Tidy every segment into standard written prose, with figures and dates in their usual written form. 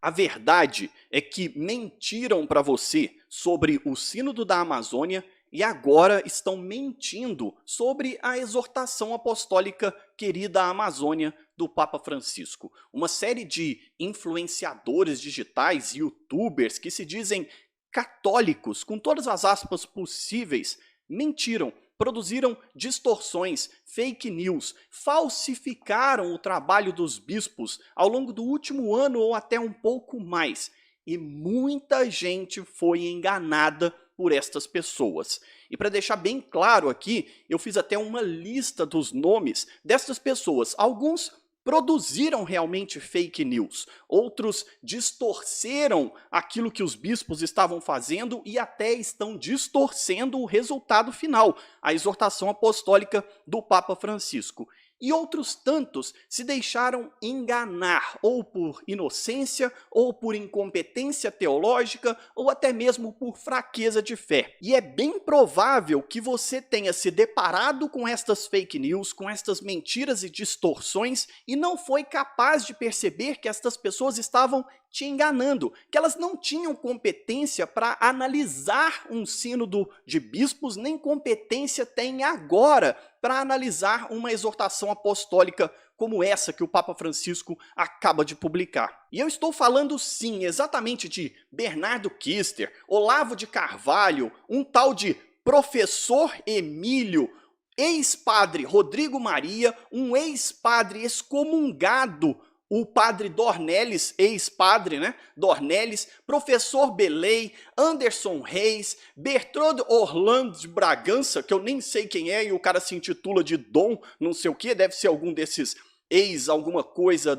A verdade é que mentiram para você sobre o Sínodo da Amazônia e agora estão mentindo sobre a exortação apostólica Querida Amazônia do Papa Francisco. Uma série de influenciadores digitais, youtubers que se dizem católicos, com todas as aspas possíveis, mentiram, produziram distorções, fake news, falsificaram o trabalho dos bispos ao longo do último ano ou até um pouco mais. E muita gente foi enganada por estas pessoas. E para deixar bem claro aqui, eu fiz até uma lista dos nomes destas pessoas. Alguns produziram realmente fake news, outros distorceram aquilo que os bispos estavam fazendo e até estão distorcendo o resultado final, a exortação apostólica do Papa Francisco. E outros tantos se deixaram enganar, ou por inocência, ou por incompetência teológica, ou até mesmo por fraqueza de fé. E é bem provável que você tenha se deparado com estas fake news, com estas mentiras e distorções, e não foi capaz de perceber que estas pessoas estavam te enganando, que elas não tinham competência para analisar um sínodo de bispos, nem competência têm agora para analisar uma exortação apostólica como essa que o Papa Francisco acaba de publicar. E eu estou falando sim, exatamente de Bernardo Kister, Olavo de Carvalho, um tal de Professor Emílio, ex-padre Rodrigo Maria, um ex-padre excomungado, o padre Dornelles, ex-padre, né? Dornelles, professor Belei, Anderson Reis, Bertrand Orlando de Bragança, que eu nem sei quem é, e o cara se intitula de Dom, não sei o que, deve ser algum desses ex alguma coisa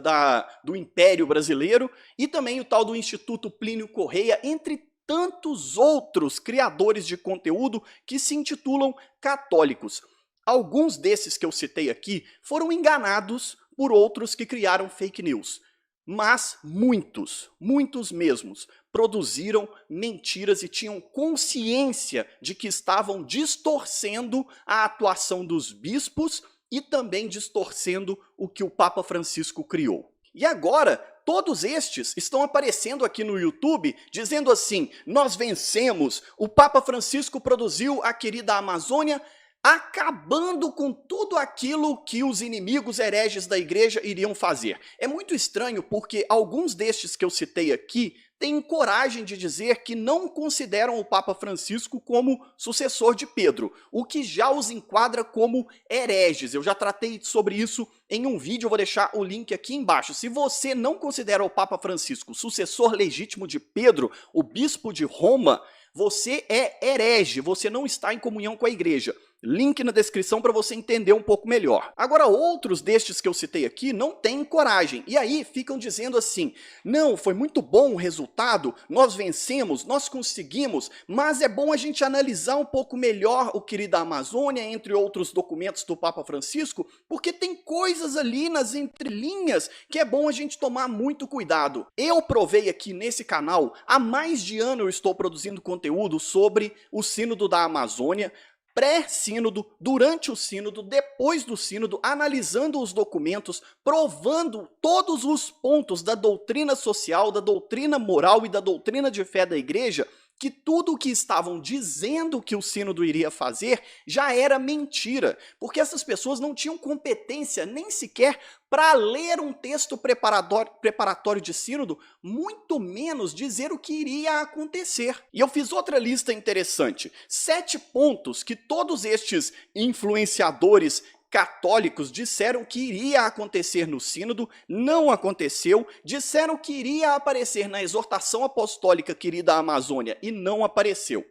do Império Brasileiro, e também o tal do Instituto Plínio Correia, entre tantos outros criadores de conteúdo que se intitulam católicos. Alguns desses que eu citei aqui foram enganados por outros que criaram fake news. Mas muitos mesmos, produziram mentiras e tinham consciência de que estavam distorcendo a atuação dos bispos e também distorcendo o que o Papa Francisco criou. E agora, todos estes estão aparecendo aqui no YouTube dizendo assim: nós vencemos, o Papa Francisco produziu a Querida Amazônia, acabando com tudo aquilo que os inimigos hereges da igreja iriam fazer. É muito estranho porque alguns destes que eu citei aqui têm coragem de dizer que não consideram o Papa Francisco como sucessor de Pedro, o que já os enquadra como hereges. Eu já tratei sobre isso em um vídeo, eu vou deixar o link aqui embaixo. Se você não considera o Papa Francisco sucessor legítimo de Pedro, o bispo de Roma, você é herege, você não está em comunhão com a igreja. Link na descrição para você entender um pouco melhor. Agora, outros destes que eu citei aqui não têm coragem. E aí ficam dizendo assim: não, foi muito bom o resultado, nós vencemos, nós conseguimos, mas é bom a gente analisar um pouco melhor o Querida Amazônia, entre outros documentos do Papa Francisco, porque tem coisas ali nas entrelinhas que é bom a gente tomar muito cuidado. Eu provei aqui nesse canal, há mais de ano eu estou produzindo conteúdo sobre o Sínodo da Amazônia, pré-sínodo, durante o sínodo, depois do sínodo, analisando os documentos, provando todos os pontos da doutrina social, da doutrina moral e da doutrina de fé da igreja, que tudo o que estavam dizendo que o sínodo iria fazer já era mentira, porque essas pessoas não tinham competência nem sequer para ler um texto preparatório de sínodo, muito menos dizer o que iria acontecer. E eu fiz outra lista interessante, 7 pontos que todos estes influenciadores católicos disseram que iria acontecer no sínodo, não aconteceu, disseram que iria aparecer na exortação apostólica Querida Amazônia e não apareceu.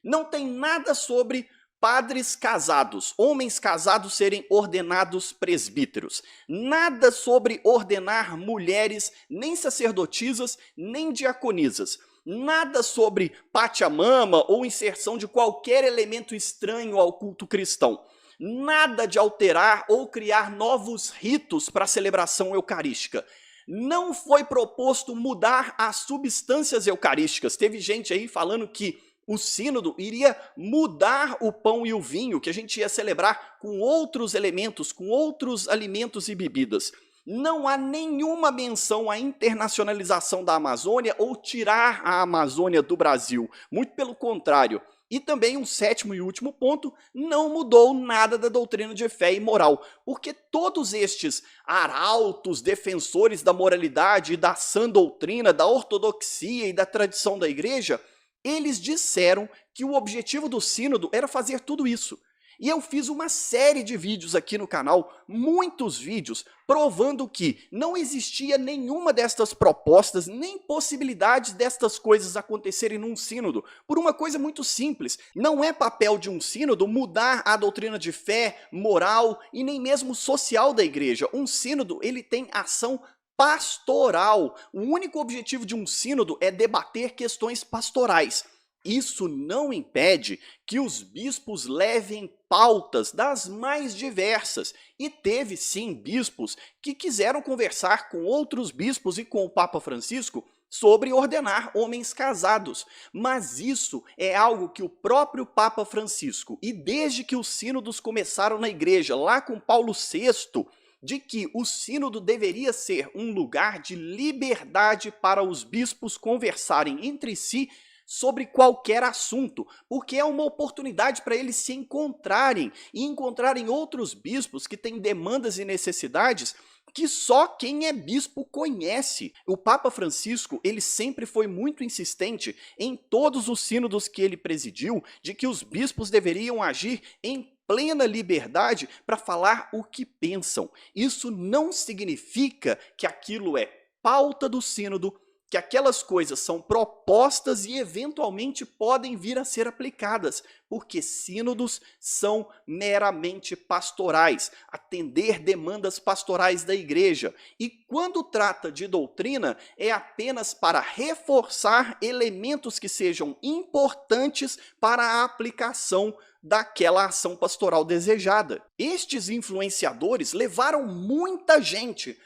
Não tem nada sobre padres casados, homens casados serem ordenados presbíteros. Nada sobre ordenar mulheres nem sacerdotisas, nem diaconisas. Nada sobre Pachamama ou inserção de qualquer elemento estranho ao culto cristão. Nada de alterar ou criar novos ritos para a celebração eucarística. Não foi proposto mudar as substâncias eucarísticas. Teve gente aí falando que o sínodo iria mudar o pão e o vinho, que a gente ia celebrar com outros elementos, com outros alimentos e bebidas. Não há nenhuma menção à internacionalização da Amazônia ou tirar a Amazônia do Brasil. Muito pelo contrário. E também um sétimo e último ponto, não mudou nada da doutrina de fé e moral, porque todos estes arautos defensores da moralidade e da sã doutrina, da ortodoxia e da tradição da igreja, eles disseram que o objetivo do sínodo era fazer tudo isso. E eu fiz uma série de vídeos aqui no canal, muitos vídeos, provando que não existia nenhuma destas propostas, nem possibilidades destas coisas acontecerem num sínodo, por uma coisa muito simples. Não é papel de um sínodo mudar a doutrina de fé, moral e nem mesmo social da igreja. Um sínodo, ele tem ação pastoral. O único objetivo de um sínodo é debater questões pastorais. Isso não impede que os bispos levem pautas das mais diversas, e teve sim bispos que quiseram conversar com outros bispos e com o Papa Francisco sobre ordenar homens casados, mas isso é algo que o próprio Papa Francisco, e desde que os sínodos começaram na igreja, lá com Paulo VI, de que o sínodo deveria ser um lugar de liberdade para os bispos conversarem entre si sobre qualquer assunto, porque é uma oportunidade para eles se encontrarem e encontrarem outros bispos que têm demandas e necessidades que só quem é bispo conhece. O Papa Francisco, ele sempre foi muito insistente em todos os sínodos que ele presidiu, de que os bispos deveriam agir em plena liberdade para falar o que pensam. Isso não significa que aquilo é pauta do sínodo, que aquelas coisas são propostas e eventualmente podem vir a ser aplicadas, porque sínodos são meramente pastorais, atender demandas pastorais da igreja. E quando trata de doutrina, é apenas para reforçar elementos que sejam importantes para a aplicação daquela ação pastoral desejada. Estes influenciadores levaram muita gente,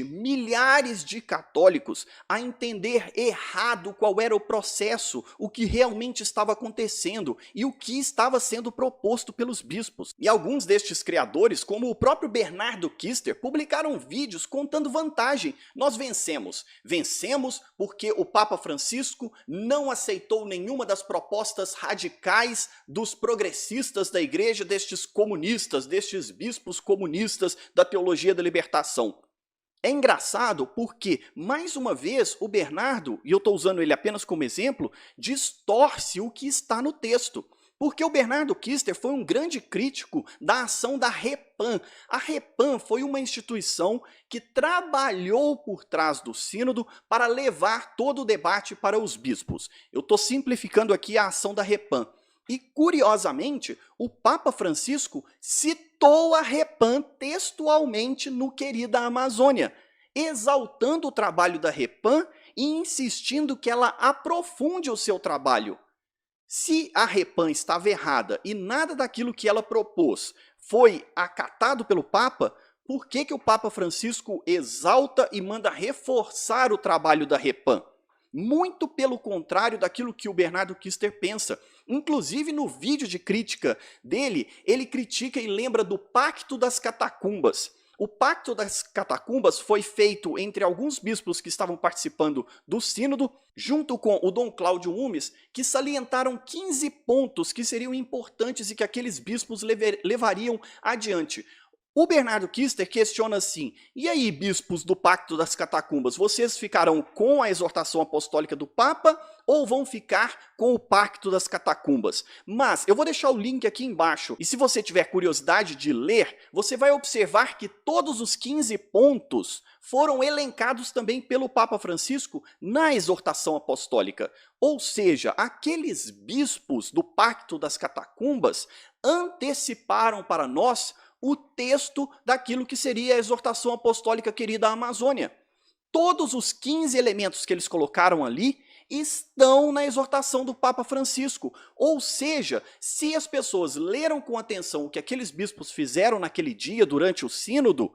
milhares de católicos, a entender errado qual era o processo, o que realmente estava acontecendo e o que estava sendo proposto pelos bispos. E alguns destes criadores, como o próprio Bernardo Kister, publicaram vídeos contando vantagem. Nós vencemos. Vencemos porque o Papa Francisco não aceitou nenhuma das propostas radicais dos progressistas da igreja, destes comunistas, destes bispos comunistas da teologia da libertação. É engraçado porque, mais uma vez, o Bernardo, e eu estou usando ele apenas como exemplo, distorce o que está no texto. Porque o Bernardo Kister foi um grande crítico da ação da Repam. A Repam foi uma instituição que trabalhou por trás do sínodo para levar todo o debate para os bispos. Eu estou simplificando aqui a ação da Repam. E, curiosamente, o Papa Francisco citou a Repam textualmente no Querida Amazônia, exaltando o trabalho da Repam e insistindo que ela aprofunde o seu trabalho. Se a Repam estava errada e nada daquilo que ela propôs foi acatado pelo Papa, por que o Papa Francisco exalta e manda reforçar o trabalho da Repam? Muito pelo contrário daquilo que o Bernardo Kister pensa. Inclusive, no vídeo de crítica dele, ele critica e lembra do Pacto das Catacumbas. O Pacto das Catacumbas foi feito entre alguns bispos que estavam participando do sínodo, junto com o Dom Cláudio Umes, que salientaram 15 pontos que seriam importantes e que aqueles bispos levariam adiante. O Bernardo Kister questiona assim: e aí, bispos do Pacto das Catacumbas, vocês ficarão com a exortação apostólica do Papa ou vão ficar com o Pacto das Catacumbas? Mas eu vou deixar o link aqui embaixo, e se você tiver curiosidade de ler, você vai observar que todos os 15 pontos foram elencados também pelo Papa Francisco na exortação apostólica. Ou seja, aqueles bispos do Pacto das Catacumbas anteciparam para nós o texto daquilo que seria a exortação apostólica Querida Amazônia. Todos os 15 elementos que eles colocaram ali estão na exortação do Papa Francisco. Ou seja, se as pessoas leram com atenção o que aqueles bispos fizeram naquele dia durante o sínodo,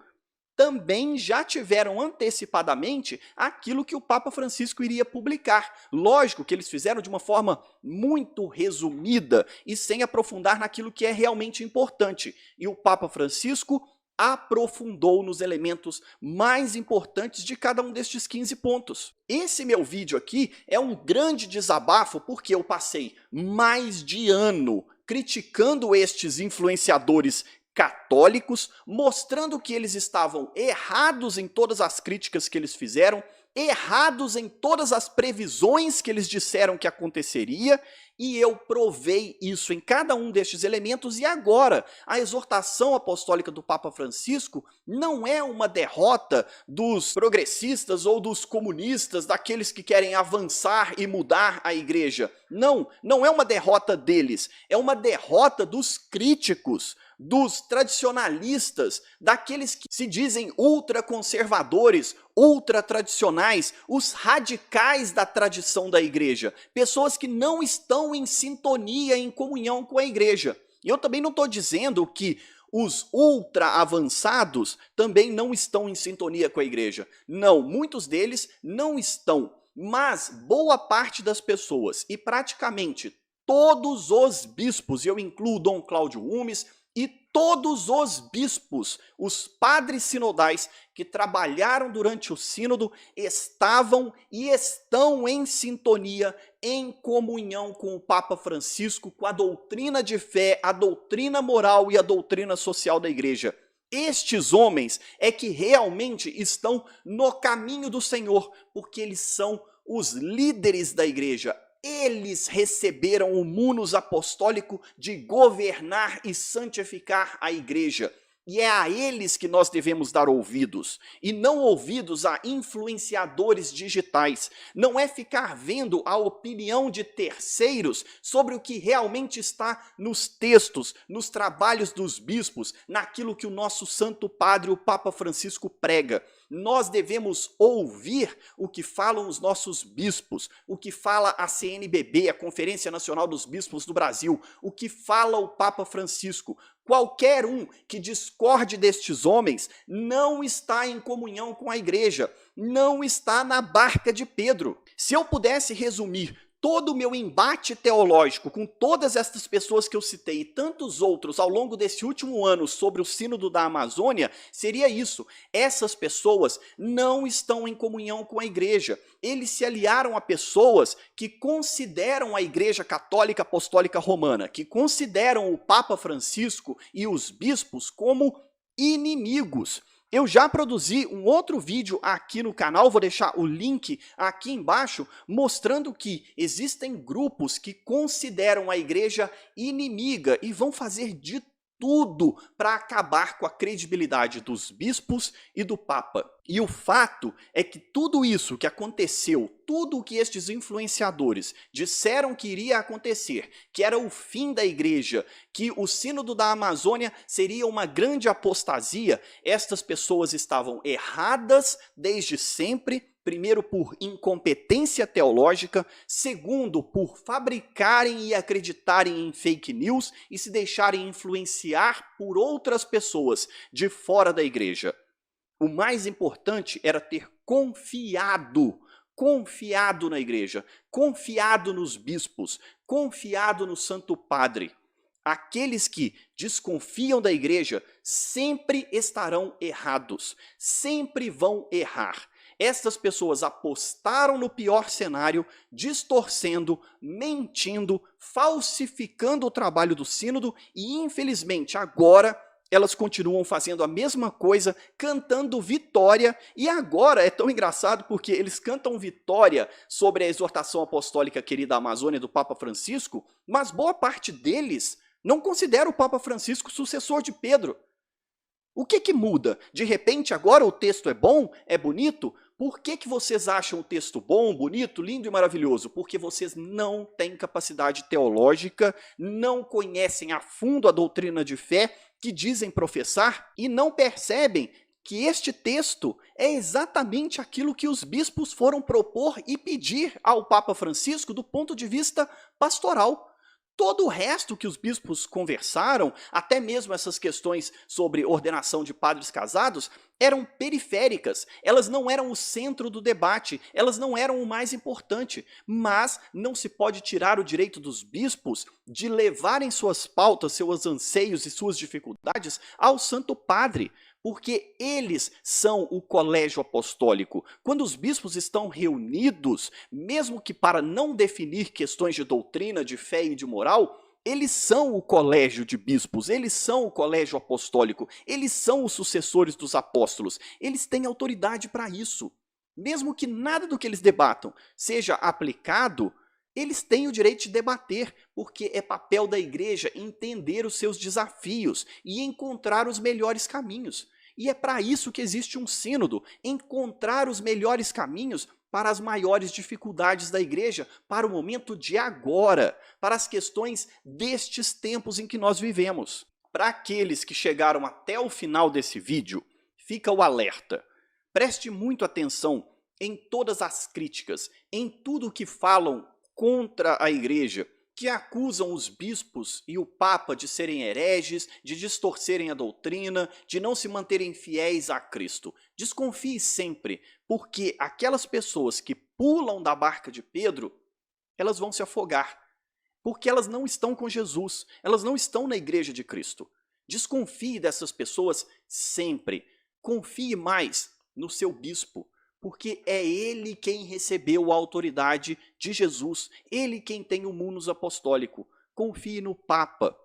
também já tiveram antecipadamente aquilo que o Papa Francisco iria publicar. Lógico que eles fizeram de uma forma muito resumida e sem aprofundar naquilo que é realmente importante. E o Papa Francisco aprofundou nos elementos mais importantes de cada um destes 15 pontos. Esse meu vídeo aqui é um grande desabafo porque eu passei mais de ano criticando estes influenciadores católicos, mostrando que eles estavam errados em todas as críticas que eles fizeram, errados em todas as previsões que eles disseram que aconteceria, e eu provei isso em cada um destes elementos, e agora a exortação apostólica do Papa Francisco não é uma derrota dos progressistas ou dos comunistas, daqueles que querem avançar e mudar a igreja. Não, não é uma derrota deles, é uma derrota dos críticos, dos tradicionalistas, daqueles que se dizem ultraconservadores, ultratradicionais, os radicais da tradição da igreja, pessoas que não estão em sintonia, em comunhão com a igreja. E eu também não estou dizendo que os ultra-avançados também não estão em sintonia com a igreja. Não, muitos deles não estão, mas boa parte das pessoas, e praticamente todos os bispos, e eu incluo Dom Cláudio Umes, e todos os bispos, os padres sinodais que trabalharam durante o sínodo, estavam e estão em sintonia, em comunhão com o Papa Francisco, com a doutrina de fé, a doutrina moral e a doutrina social da igreja. Estes homens é que realmente estão no caminho do Senhor, porque eles são os líderes da igreja. Eles receberam o munus apostólico de governar e santificar a igreja. E é a eles que nós devemos dar ouvidos, e não ouvidos a influenciadores digitais. Não é ficar vendo a opinião de terceiros sobre o que realmente está nos textos, nos trabalhos dos bispos, naquilo que o nosso Santo Padre, o Papa Francisco, prega. Nós devemos ouvir o que falam os nossos bispos, o que fala a CNBB, a Conferência Nacional dos Bispos do Brasil, o que fala o Papa Francisco. Qualquer um que discorde destes homens não está em comunhão com a igreja, não está na barca de Pedro. Se eu pudesse resumir todo o meu embate teológico com todas estas pessoas que eu citei e tantos outros ao longo desse último ano sobre o Sínodo da Amazônia, seria isso. Essas pessoas não estão em comunhão com a igreja. Eles se aliaram a pessoas que consideram a Igreja Católica Apostólica Romana, que consideram o Papa Francisco e os bispos como inimigos. Eu já produzi um outro vídeo aqui no canal, vou deixar o link aqui embaixo, mostrando que existem grupos que consideram a igreja inimiga e vão fazer de tudo para acabar com a credibilidade dos bispos e do Papa. E o fato é que tudo isso que aconteceu, tudo o que estes influenciadores disseram que iria acontecer, que era o fim da igreja, que o Sínodo da Amazônia seria uma grande apostasia, estas pessoas estavam erradas desde sempre. Primeiro, por incompetência teológica. Segundo, por fabricarem e acreditarem em fake news e se deixarem influenciar por outras pessoas de fora da igreja. O mais importante era ter confiado na igreja, confiado nos bispos, confiado no Santo Padre. Aqueles que desconfiam da igreja sempre estarão errados, sempre vão errar. Estas pessoas apostaram no pior cenário, distorcendo, mentindo, falsificando o trabalho do sínodo e, infelizmente, agora elas continuam fazendo a mesma coisa, cantando vitória, e agora é tão engraçado porque eles cantam vitória sobre a exortação apostólica querida Amazônia do Papa Francisco, mas boa parte deles não considera o Papa Francisco sucessor de Pedro. O que muda? De repente agora o texto é bom, é bonito? Por que vocês acham o texto bom, bonito, lindo e maravilhoso? Porque vocês não têm capacidade teológica, não conhecem a fundo a doutrina de fé que dizem professar e não percebem que este texto é exatamente aquilo que os bispos foram propor e pedir ao Papa Francisco do ponto de vista pastoral. Todo o resto que os bispos conversaram, até mesmo essas questões sobre ordenação de padres casados, eram periféricas, elas não eram o centro do debate, elas não eram o mais importante, mas não se pode tirar o direito dos bispos de levarem suas pautas, seus anseios e suas dificuldades ao Santo Padre, porque eles são o colégio apostólico. Quando os bispos estão reunidos, mesmo que para não definir questões de doutrina, de fé e de moral, eles são o colégio de bispos, eles são o colégio apostólico, eles são os sucessores dos apóstolos, eles têm autoridade para isso. Mesmo que nada do que eles debatam seja aplicado, eles têm o direito de debater, porque é papel da igreja entender os seus desafios e encontrar os melhores caminhos. E é para isso que existe um sínodo, encontrar os melhores caminhos para as maiores dificuldades da igreja, para o momento de agora, para as questões destes tempos em que nós vivemos. Para aqueles que chegaram até o final desse vídeo, fica o alerta. Preste muito atenção em todas as críticas, em tudo o que falam contra a igreja, que acusam os bispos e o papa de serem hereges, de distorcerem a doutrina, de não se manterem fiéis a Cristo. Desconfie sempre, porque aquelas pessoas que pulam da barca de Pedro, elas vão se afogar, porque elas não estão com Jesus, elas não estão na igreja de Cristo. Desconfie dessas pessoas sempre. Confie mais no seu bispo, porque é ele quem recebeu a autoridade de Jesus, ele quem tem o munus apostólico. Confie no Papa.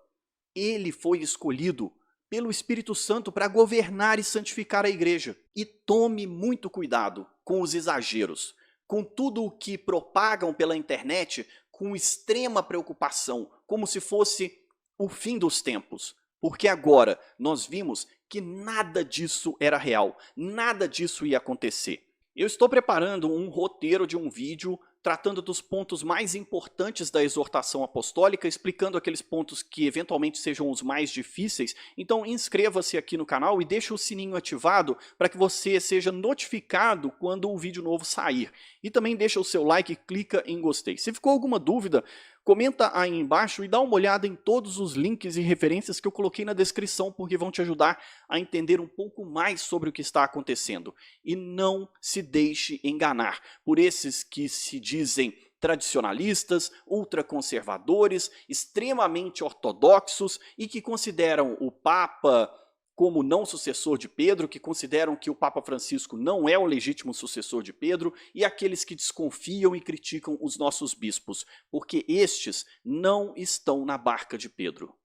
Ele foi escolhido pelo Espírito Santo para governar e santificar a igreja. E tome muito cuidado com os exageros, com tudo o que propagam pela internet com extrema preocupação, como se fosse o fim dos tempos. Porque agora nós vimos que nada disso era real, nada disso ia acontecer. Eu estou preparando um roteiro de um vídeo tratando dos pontos mais importantes da exortação apostólica, explicando aqueles pontos que eventualmente sejam os mais difíceis. Então inscreva-se aqui no canal e deixe o sininho ativado para que você seja notificado quando o vídeo novo sair. E também deixa o seu like e clica em gostei. Se ficou alguma dúvida, comenta aí embaixo e dá uma olhada em todos os links e referências que eu coloquei na descrição, porque vão te ajudar a entender um pouco mais sobre o que está acontecendo. E não se deixe enganar por esses que se dizem tradicionalistas, ultraconservadores, extremamente ortodoxos e que consideram o Papa como não sucessor de Pedro, que consideram que o Papa Francisco não é o legítimo sucessor de Pedro, e aqueles que desconfiam e criticam os nossos bispos, porque estes não estão na barca de Pedro.